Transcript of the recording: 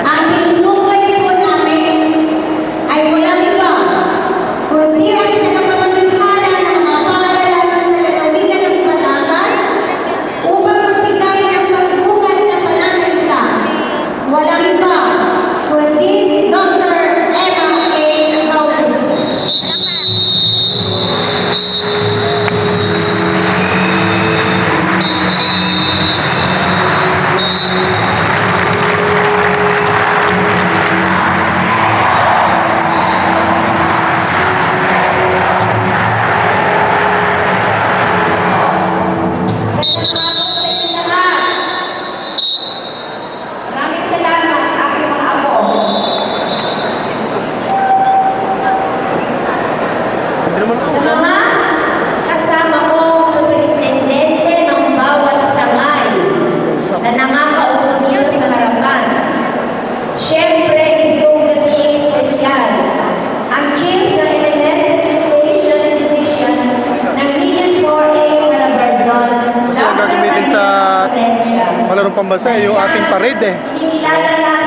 Ang tinutulay po namin ay walang iba, kundi ang pinakamanithala ng mga pangalaman sa lalawigan ng Batangas upang magbigay ng pagbungat na pananalita. Walang iba, kundi si Dr. Emma A. Bautista. Kasama ko superintendente ng bawat sangay na nangakaupo dito sa harapan. Siyempre, itong gating espesyal, ang Chief ng Elementary Education Division ng Region 4A Calabardon, Kasi ang gagamitin sa malarong pambasa yung ating parade eh. Inikilala